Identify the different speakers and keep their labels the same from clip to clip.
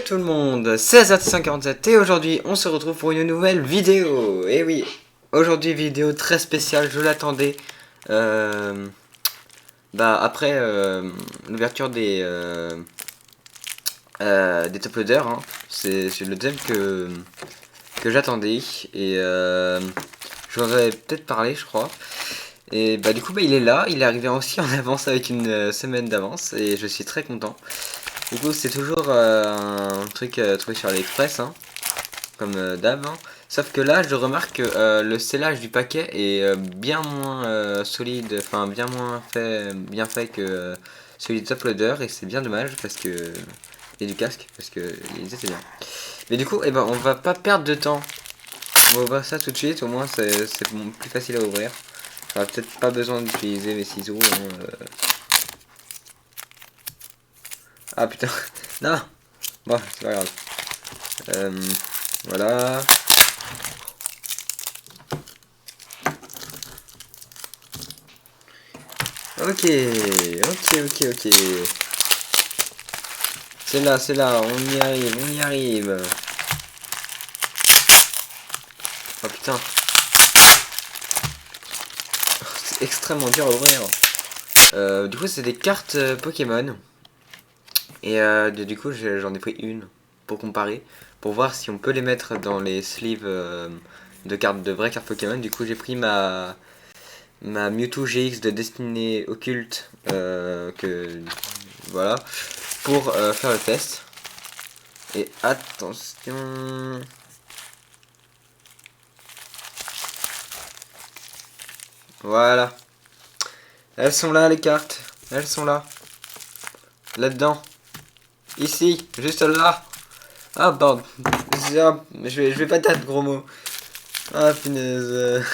Speaker 1: tout le monde, c'est Azat147 et aujourd'hui on se retrouve pour une nouvelle vidéo. Et oui, aujourd'hui vidéo très spéciale, je l'attendais. Après l'ouverture des top loaders, hein. C'est le deuxième que j'attendais et je vous en avais peut-être parlé, je crois. Et du coup il est là, il est arrivé aussi en avance avec une semaine d'avance et je suis très content. Du coup c'est toujours un truc trouvé sur AliExpress, hein, comme d'hab, hein. Sauf que là je remarque que le scellage du paquet est bien moins solide, enfin bien fait que celui du top loader, et c'est bien dommage parce que et du casque parce que ils étaient bien. Mais du coup on va pas perdre de temps, on va ouvrir ça tout de suite, au moins c'est plus facile à ouvrir. J'aurais peut-être pas besoin d'utiliser mes ciseaux, hein. Ah putain, non. Bon, c'est pas grave. Voilà. Ok. C'est là, on y arrive. Oh putain. C'est extrêmement dur à ouvrir. Du coup, c'est des cartes Pokémon. Et du coup, j'en ai pris une pour comparer, pour voir si on peut les mettre dans les sleeves de vraies cartes Pokémon. Du coup, j'ai pris ma Mewtwo GX de Destinée Occulte, voilà, pour faire le test. Et attention. Voilà. Elles sont là, les cartes. Elles sont là. Là-dedans. Ici. Juste là. Ah, pardon. Je vais pas taper gros mots. Ah, punaise.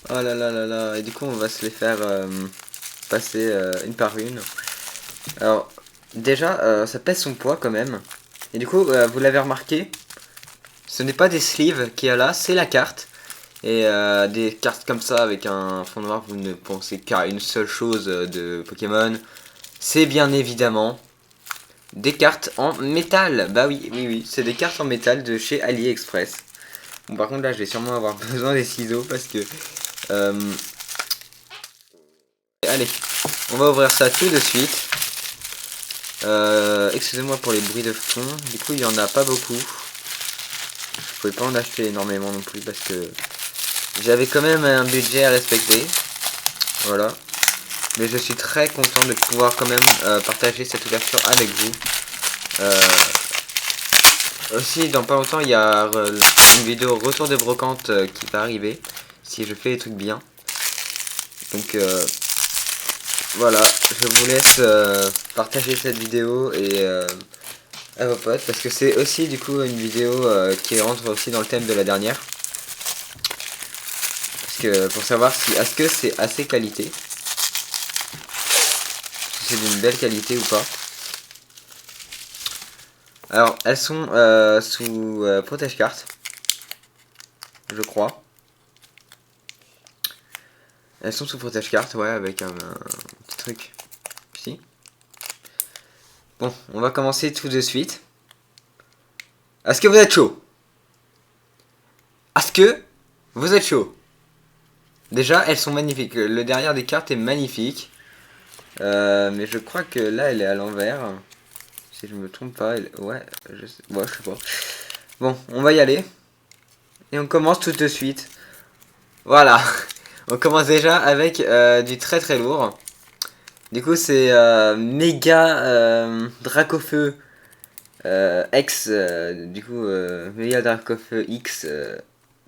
Speaker 1: Oh là là là là. Et du coup, on va se les faire passer une par une. Alors, déjà, ça pèse son poids quand même. Et du coup, vous l'avez remarqué, ce n'est pas des sleeves qu'il y a là, c'est la carte. Et des cartes comme ça avec un fond noir, vous ne pensez qu'à une seule chose de Pokémon. C'est bien évidemment des cartes en métal. Bah oui, c'est des cartes en métal de chez AliExpress. Bon, par contre là je vais sûrement avoir besoin des ciseaux parce que... Allez, on va ouvrir ça tout de suite. Excusez-moi pour les bruits de fond. Du coup il n'y en a pas beaucoup. Je pouvais pas en acheter énormément non plus parce que j'avais quand même un budget à respecter. Voilà. Mais je suis très content de pouvoir quand même partager cette ouverture avec vous. Aussi, dans pas longtemps, il y a une vidéo retour de brocante qui va arriver, si je fais les trucs bien. Donc voilà, je vous laisse partager cette vidéo et à vos potes, parce que c'est aussi du coup une vidéo qui rentre aussi dans le thème de la dernière. Parce que pour savoir si est-ce que c'est assez qualité, si c'est d'une belle qualité ou pas. Alors, elles sont sous protège-carte, je crois. Elles sont sous protège-carte, ouais, avec un petit truc ici. Bon, on va commencer tout de suite. Est-ce que vous êtes chaud? Est-ce que vous êtes chaud? Déjà, elles sont magnifiques. Le derrière des cartes est magnifique. Mais je crois que là, elle est à l'envers. Si je me trompe pas, ouais, je sais pas. Bon, on va y aller. Et on commence tout de suite. Voilà. On commence déjà avec du très très lourd. Du coup, c'est Méga Dracofeu X. Méga Dracofeu X.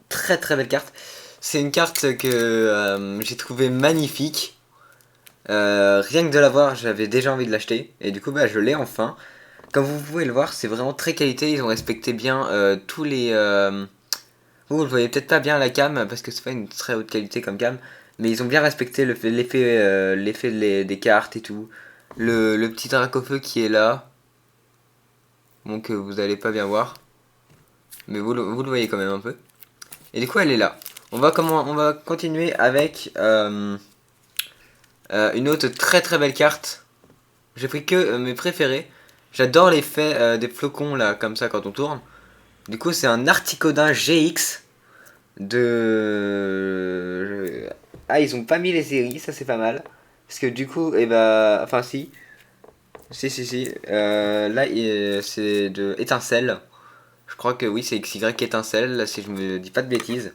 Speaker 1: Très très belle carte. C'est une carte que j'ai trouvé magnifique. Rien que de la voir, j'avais déjà envie de l'acheter. Et du coup, je l'ai enfin. Comme vous pouvez le voir, c'est vraiment très qualité. Ils ont respecté bien tous les... vous le voyez peut-être pas bien à la cam, parce que c'est pas une très haute qualité comme cam. Mais ils ont bien respecté l'effet des cartes et tout. Le petit Dracofeu qui est là. Bon, que vous allez pas bien voir. Mais vous le voyez quand même un peu. Et du coup, elle est là. On va continuer avec une autre très très belle carte. J'ai pris que mes préférés. J'adore l'effet des flocons là, comme ça quand on tourne. Du coup, c'est un Articodin GX de. Ah, ils ont pas mis les séries, ça c'est pas mal. Parce que du coup, eh bah. Enfin, si. Si. Là, c'est de étincelle. Je crois que oui, c'est XY étincelle, là, si je me dis pas de bêtises.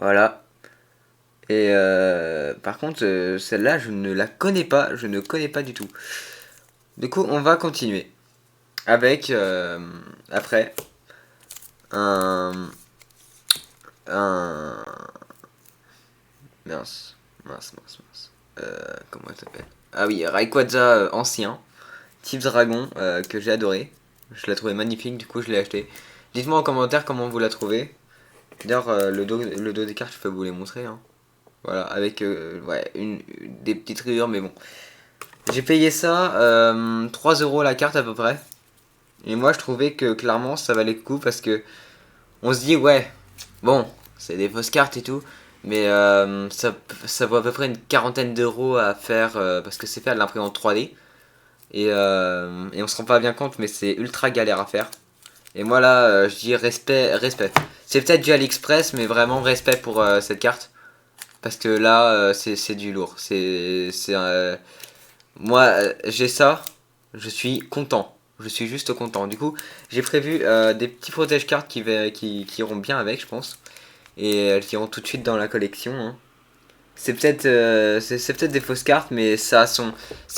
Speaker 1: Voilà. Et par contre, celle-là, je ne la connais pas. Je ne connais pas du tout. Du coup, on va continuer. Avec, après, un. Un. Mince. Comment elle s'appelle? Ah oui, Rayquaza ancien. Type dragon, que j'ai adoré. Je la trouvais magnifique, du coup je l'ai acheté. Dites-moi en commentaire comment vous la trouvez. D'ailleurs, le dos des cartes, je peux vous les montrer. Hein. Voilà, avec ouais, des petites rayures, mais bon. J'ai payé ça 3 euros la carte à peu près. Et moi, je trouvais que clairement, ça valait le coup parce que on se dit, ouais, bon, c'est des fausses cartes et tout. Mais ça vaut à peu près une quarantaine d'euros à faire parce que c'est fait à l'imprimante 3D. Et on se rend pas bien compte, mais c'est ultra galère à faire. Et moi là, je dis respect. C'est peut-être du AliExpress, mais vraiment respect pour cette carte. Parce que là, c'est du lourd. Moi, j'ai ça, je suis content. Je suis juste content. Du coup, j'ai prévu des petits protège-cartes qui iront bien avec, je pense. Et elles iront tout de suite dans la collection. Hein. C'est peut-être des fausses cartes, mais ça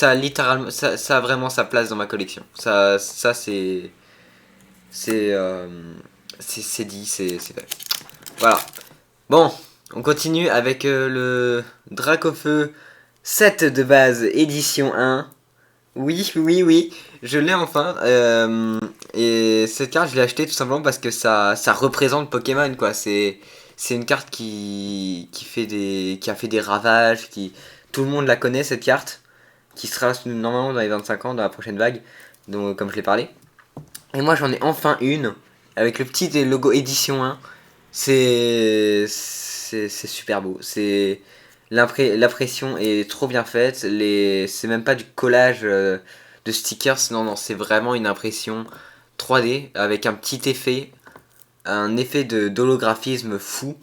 Speaker 1: a littéralement, ça a vraiment sa place dans ma collection. Ça c'est, euh, c'est dit, c'est fait. Voilà. Bon, on continue avec le Dracofeu 7 de base, édition 1. Oui, je l'ai enfin. Et cette carte, je l'ai achetée tout simplement parce que ça représente Pokémon, quoi. C'est une carte qui a fait des ravages, tout le monde la connaît, cette carte, qui sera normalement dans les 25 ans, dans la prochaine vague, donc, comme je l'ai parlé. Et moi, j'en ai enfin une, avec le petit logo édition 1. C'est super beau. L'impression est trop bien faite. C'est même pas du collage de stickers. Non, c'est vraiment une impression 3D avec un petit effet, un effet d'holographisme fou.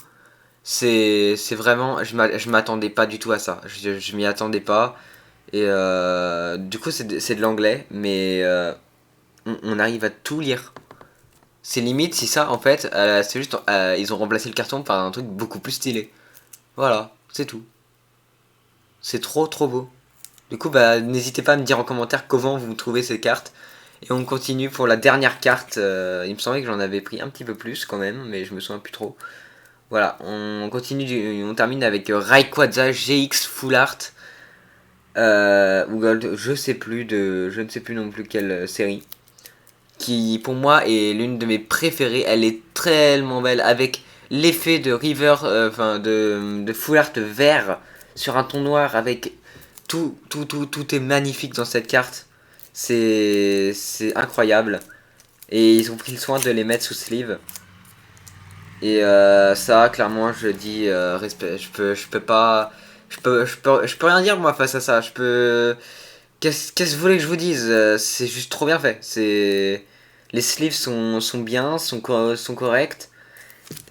Speaker 1: C'est vraiment, je m'attendais pas du tout à ça. Je m'y attendais pas. Et du coup, c'est de l'anglais, mais on arrive à tout lire. C'est limite si ça, en fait, c'est juste, ils ont remplacé le carton par un truc beaucoup plus stylé. Voilà, c'est tout. C'est trop beau. Du coup, bah, n'hésitez pas à me dire en commentaire comment vous trouvez ces cartes. Et on continue pour la dernière carte. Il me semblait que j'en avais pris un petit peu plus quand même, mais je me souviens plus trop. Voilà, on continue, on termine avec Rayquaza GX Full Art. Ou Gold, je ne sais plus non plus quelle série. Qui pour moi est l'une de mes préférées. Elle est tellement belle avec l'effet de River, enfin de Full Art vert sur un ton noir avec tout est magnifique dans cette carte. C'est incroyable. Et ils ont pris le soin de les mettre sous sleeve. Et ça, clairement, je dis respect. Je peux pas. Je peux rien dire moi face à ça. Je peux. Qu'est-ce que vous voulez que je vous dise? C'est juste trop bien fait. Les sleeves sont bien, sont corrects.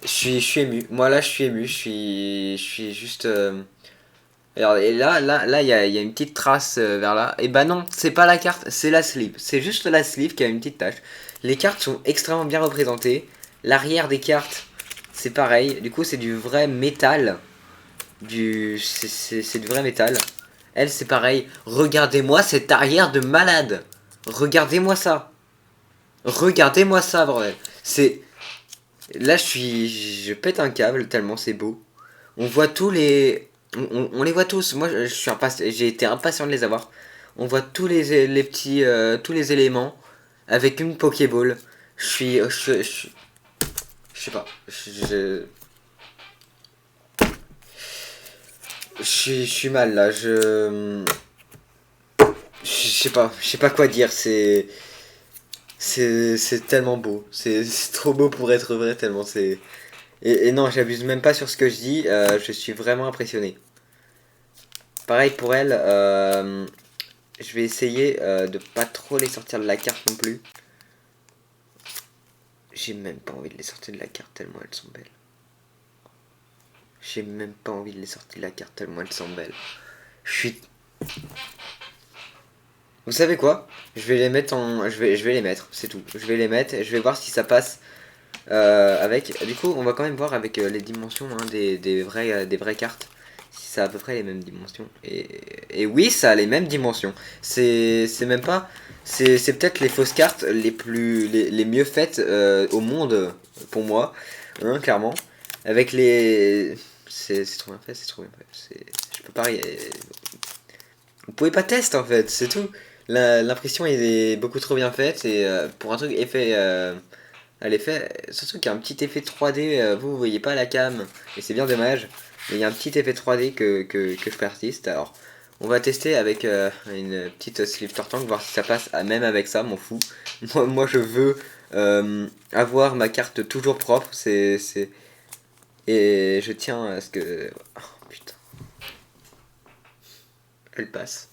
Speaker 1: Je suis ému. Moi là, je suis ému. Je suis juste. Alors, et là, il y a une petite trace vers là. Et bah non, c'est pas la carte, c'est la sleeve. C'est juste la sleeve qui a une petite tache. Les cartes sont extrêmement bien représentées. L'arrière des cartes, c'est pareil. Du coup, c'est du vrai métal. C'est du vrai métal. Elle, c'est pareil. Regardez-moi cet arrière de malade. Regardez-moi ça. Regardez-moi ça, bordel. C'est. Là, je pète un câble tellement c'est beau. On voit tous les. On les voit tous. Moi, j'ai été impatient de les avoir. On voit les petits. Tous les éléments. Avec une Pokéball. Je sais pas. Je suis mal là. Je sais pas quoi dire. C'est tellement beau. C'est trop beau pour être vrai, tellement c'est. Et non, j'abuse même pas sur ce que je dis. Je suis vraiment impressionné. Pareil pour elle. je vais essayer de pas trop les sortir de la carte non plus. J'ai même pas envie de les sortir de la carte tellement elles sont belles. J'ai même pas envie de les sortir de la carte tellement elles sont belles. Je suis... Vous savez quoi? Je vais les mettre en... Je vais les mettre, c'est tout. Je vais les mettre, je vais voir si ça passe avec... Du coup, on va quand même voir avec les dimensions hein, des vraies cartes. Si ça a à peu près les mêmes dimensions. Et oui, ça a les mêmes dimensions. C'est même pas... C'est peut-être les fausses cartes les mieux faites au monde, pour moi. Hein, clairement. Avec les... C'est trop bien fait, c'est trop bien fait. Je peux pas... Vous pouvez pas tester en fait, c'est tout. L'impression est beaucoup trop bien faite et pour un truc effet à l'effet, surtout qu'il y a un petit effet 3D, vous voyez pas la cam et c'est bien dommage, mais il y a un petit effet 3D que je persiste. Alors on va tester avec une petite sleeve tortank, voir si ça passe même avec ça, m'en fous. Moi je veux avoir ma carte toujours propre, et je tiens à ce que... Oh putain. Elle passe.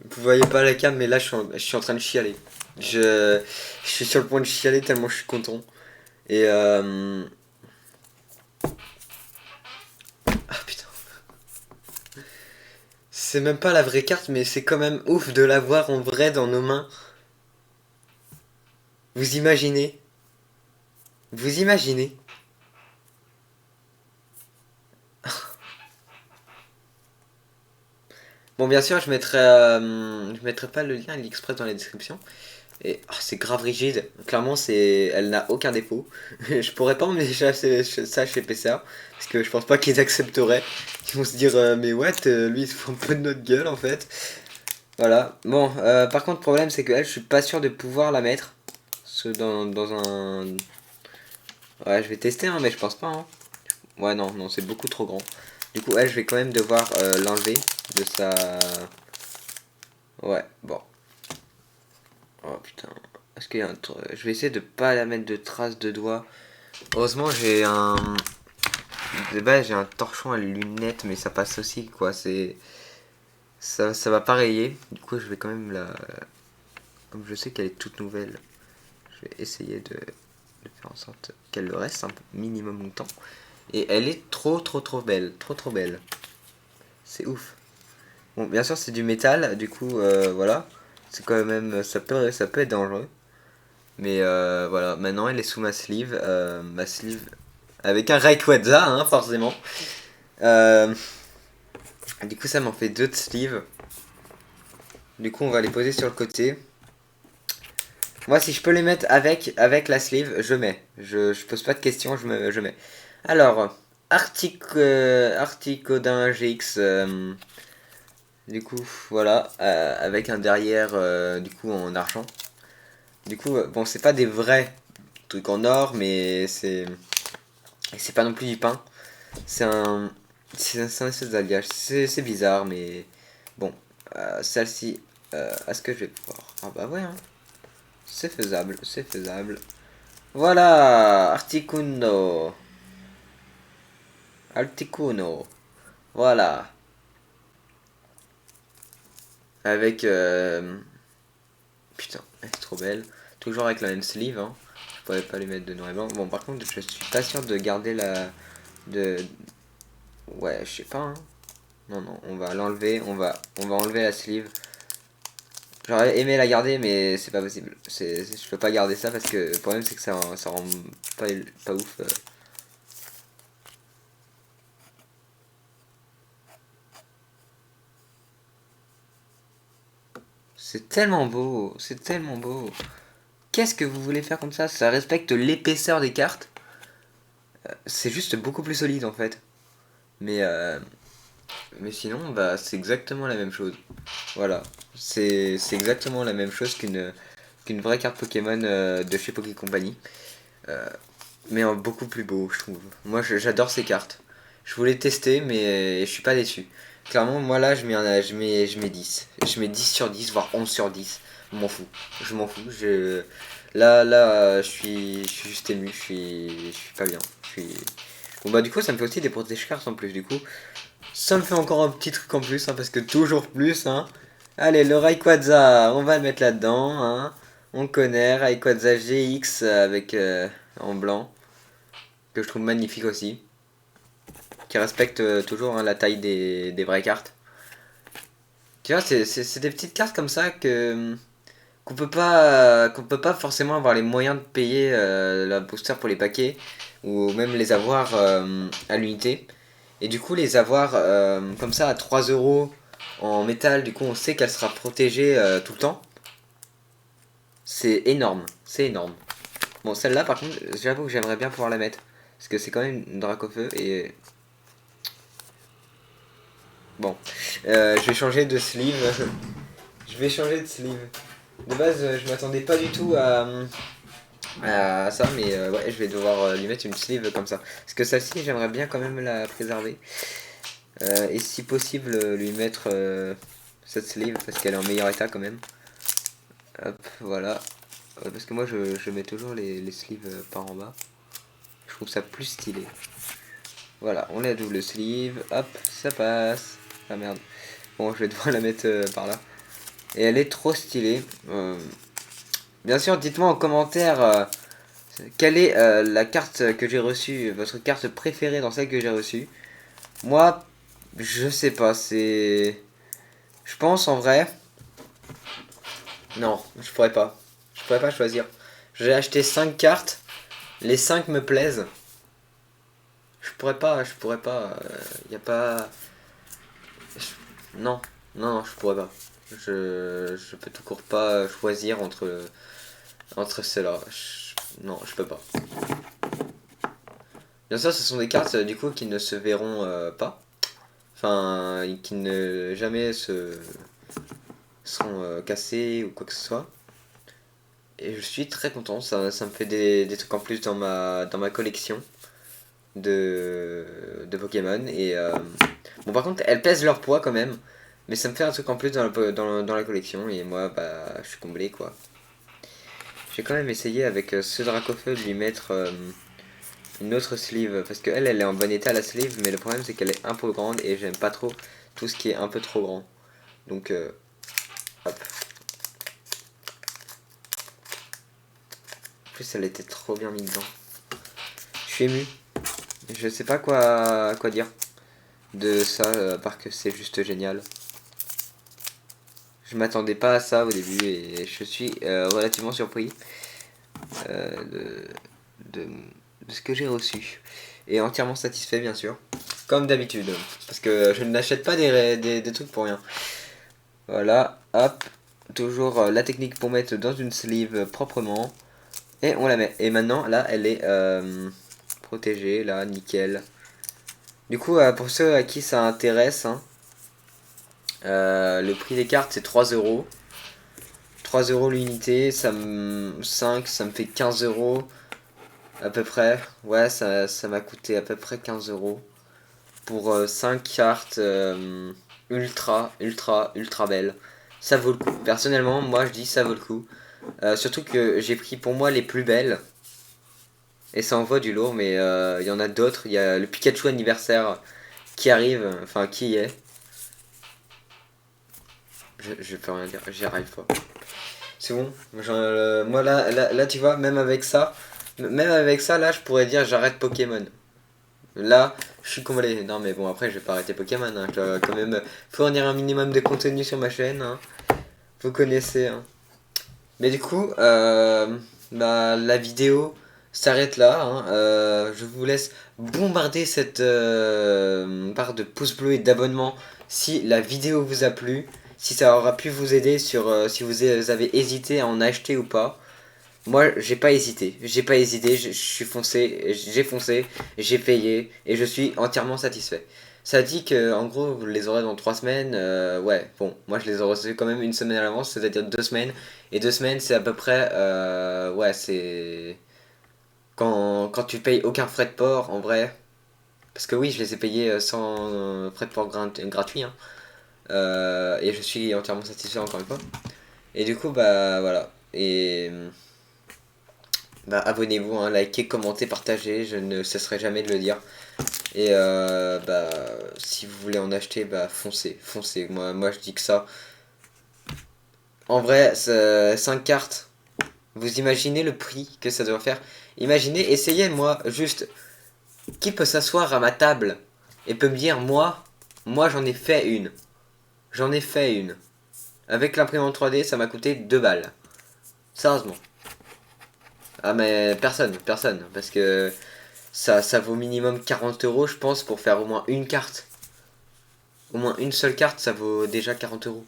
Speaker 1: Vous voyez pas la cam, mais là je suis en train de chialer. Je suis sur le point de chialer tellement je suis content. Et ah putain. C'est même pas la vraie carte, mais c'est quand même ouf de l'avoir en vrai dans nos mains. Vous imaginez? Vous imaginez? Bon, bien sûr, je mettrai pas le lien à l'Express dans la description. Et oh, c'est grave rigide. Clairement, elle n'a aucun défaut. Je pourrais pas emmener ça chez PCA parce que je pense pas qu'ils accepteraient. Ils vont se dire mais what, lui il se fout un peu de notre gueule en fait. Voilà. Bon, par contre, le problème c'est que elle, je suis pas sûr de pouvoir la mettre. Parce que dans un... Ouais, je vais tester, hein, mais je pense pas. Hein. Ouais, non, c'est beaucoup trop grand. Du coup, elle, je vais quand même devoir l'enlever de sa... Ouais, bon. Oh putain. Est-ce qu'il y a un... Je vais essayer de pas la mettre de traces de doigts. Heureusement, j'ai un... De base, j'ai un torchon à lunettes, mais ça passe aussi, quoi. Ça va pas rayer. Du coup, je vais quand même la... Comme je sais qu'elle est toute nouvelle, je vais essayer de faire en sorte qu'elle le reste un minimum longtemps. Et elle est trop belle. Trop belle. C'est ouf. Bon, bien sûr, c'est du métal. Du coup, voilà. C'est quand même... Ça peut être dangereux. Mais voilà, maintenant elle est sous ma sleeve. Ma sleeve avec un Rayquaza, hein, forcément. Du coup, ça m'en fait deux de sleeve. Du coup, on va les poser sur le côté. Moi, si je peux les mettre avec la sleeve, je mets. Je pose pas de questions, je mets. Alors, Articodin GX. Du coup, voilà. Avec un derrière, du coup, en argent. Du coup, bon, c'est pas des vrais trucs en or, mais c'est pas non plus du pain. C'est un espèce d'alliage. C'est bizarre, mais bon. Celle-ci, est-ce que je vais pouvoir... Ah bah ouais, hein. C'est faisable, c'est faisable. Voilà, Articuno. Articuno. Voilà. Avec... Putain, elle est trop belle. Toujours avec la même sleeve, hein. Je pourrais pas lui mettre de noir et blanc. Bon, par contre, je suis pas sûr de garder la... De... Ouais, je sais pas, hein. Non, on va l'enlever. On va enlever la sleeve. J'aurais aimé la garder, mais c'est pas possible. Je peux pas garder ça parce que le problème, c'est que ça rend pas ouf. C'est tellement beau, c'est tellement beau. Qu'est-ce que vous voulez faire comme ça? Ça respecte l'épaisseur des cartes. C'est juste beaucoup plus solide en fait. Mais sinon, bah, c'est exactement la même chose. Voilà. C'est exactement la même chose qu'une vraie carte Pokémon de chez Poké Company. Mais en beaucoup plus beau, je trouve. Moi, j'adore ces cartes. Je voulais tester, mais je suis pas déçu. Clairement, moi là, je mets 10. Je mets 10 sur 10, voire 11 sur 10. Je m'en fous. Je m'en fous. Là, je suis juste ému. Je suis pas bien. Bon, bah, du coup, ça me fait aussi des protège cartes en plus. Du coup, Ça me fait encore un petit truc en plus, hein, parce que toujours plus, hein. Allez, le Rayquaza, on va le mettre là-dedans, hein. On connaît Rayquaza GX avec en blanc, que je trouve magnifique aussi, qui respecte toujours hein, la taille des vraies cartes. Tu vois, c'est des petites cartes comme ça que qu'on peut pas forcément avoir les moyens de payer la booster pour les paquets ou même les avoir à l'unité. Et du coup, les avoir comme ça à 3 euros en métal, du coup, on sait qu'elle sera protégée tout le temps. C'est énorme, c'est énorme. Bon, celle-là, par contre, j'avoue que j'aimerais bien pouvoir la mettre. Parce que c'est quand même une Dracofeu et... Bon, je vais changer de sleeve. Je vais changer de sleeve. De base, je m'attendais pas du tout à ça, mais ouais, je vais devoir lui mettre une sleeve comme ça. Parce que celle-ci, j'aimerais bien quand même la préserver. Et si possible, lui mettre cette sleeve, parce qu'elle est en meilleur état quand même. Hop, voilà. Parce que moi, je mets toujours les sleeves par en bas. Je trouve ça plus stylé. Voilà, on la double sleeve. Hop, ça passe. Ah merde. Bon, je vais devoir la mettre par là. Et elle est trop stylée. Bien sûr, dites-moi en commentaire quelle est la carte que j'ai reçue, votre carte préférée dans celle que j'ai reçue. Moi, je sais pas, c'est... Je pense en vrai... Non, je pourrais pas. Je pourrais pas choisir. J'ai acheté 5 cartes, les 5 me plaisent. Je pourrais pas... Y a pas... Non, non, je pourrais pas. Je peux tout court pas choisir entre ceux-là. Non, je peux pas. Bien sûr, ce sont des cartes du coup qui ne se verront pas. Enfin, qui ne jamais se seront cassées ou quoi que ce soit. Et je suis très content, ça me fait des trucs en plus dans ma collection de Pokémon. Et bon, par contre, elles pèsent leur poids quand même. Mais ça me fait un truc en plus dans la collection. Et moi, bah, je suis comblé quoi. J'ai quand même essayé avec ce Dracofeu de lui mettre une autre sleeve. Parce qu'elle, elle est en bon état la sleeve. Mais le problème, c'est qu'elle est un peu grande. Et j'aime pas trop tout ce qui est un peu trop grand. Donc, hop. En plus, elle était trop bien mise dedans. Je suis ému. Je sais pas quoi dire de ça, à part que c'est juste génial. Je m'attendais pas à ça au début et je suis relativement surpris de, de ce que j'ai reçu. Et entièrement satisfait bien sûr. Comme d'habitude. Parce que je n'achète pas des trucs pour rien. Voilà, hop. Toujours la technique pour mettre dans une sleeve proprement. Et on la met. Et maintenant, là, elle est protégée. Là, nickel. Du coup, pour ceux à qui ça intéresse, hein, le prix des cartes c'est 3 euros. 3 euros l'unité, 5, ça me fait 15 euros à peu près. Ouais, ça m'a coûté à peu près 15 euros pour 5 cartes ultra belles. Ça vaut le coup. Personnellement, moi je dis ça vaut le coup. Surtout que j'ai pris pour moi les plus belles. Et ça envoie du lourd, mais il y en a d'autres. Il y a le Pikachu anniversaire qui arrive, enfin qui y est. Je peux rien dire, j'y arrive pas. C'est bon. Moi là, tu vois, même avec ça, là, je pourrais dire j'arrête Pokémon. Là, je suis comblé. Non, mais bon, après, je vais pas arrêter Pokémon. Hein. Je dois quand même fournir un minimum de contenu sur ma chaîne. Hein. Vous connaissez. Hein. Mais du coup, bah, la vidéo s'arrête là. Hein. Je vous laisse bombarder cette barre de pouces bleus et d'abonnement si la vidéo vous a plu. Si ça aura pu vous aider sur si vous avez hésité à en acheter ou pas. Moi, j'ai pas hésité, je suis foncé, j'ai payé et je suis entièrement satisfait. Ça dit que en gros vous les aurez dans 3 semaines, ouais, bon, moi je les aurai reçus quand même une semaine à l'avance, c'est-à-dire 2 semaines. Et 2 semaines c'est à peu près, ouais, c'est... Quand tu payes aucun frais de port en vrai, parce que oui je les ai payés sans frais de port gratuit, hein. Et je suis entièrement satisfait encore une fois. Et du coup bah voilà, et... bah abonnez-vous, hein, likez, commentez, partagez, je ne cesserai jamais de le dire. Et bah si vous voulez en acheter, bah foncez, foncez. Moi je dis que ça. En vrai, 5 cartes, vous imaginez le prix que ça doit faire? Imaginez, essayez moi, juste, qui peut s'asseoir à ma table et peut me dire, moi j'en ai fait une. J'en ai fait une. Avec l'imprimante 3D, ça m'a coûté 2 balles. Sérieusement. Ah mais personne. Parce que ça vaut minimum 40 euros, je pense, pour faire au moins une carte. Au moins une seule carte, ça vaut déjà 40 euros.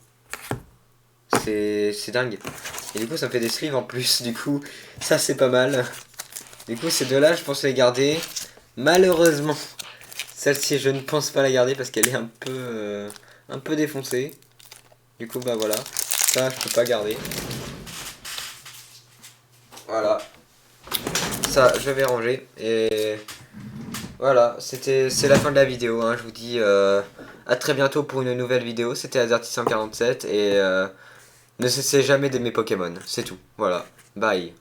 Speaker 1: C'est dingue. Et du coup, ça me fait des sleeves en plus. Du coup, ça c'est pas mal. Du coup, ces deux-là, je pense les garder. Malheureusement, celle-ci, je ne pense pas la garder parce qu'elle est un peu défoncée. Du coup, bah voilà. Ça, je peux pas garder. Voilà. Ça, je vais ranger. Et voilà, c'est la fin de la vidéo. Hein. Je vous dis à très bientôt pour une nouvelle vidéo. C'était Azerty147 et ne cessez jamais d'aimer Pokémon. C'est tout. Voilà. Bye.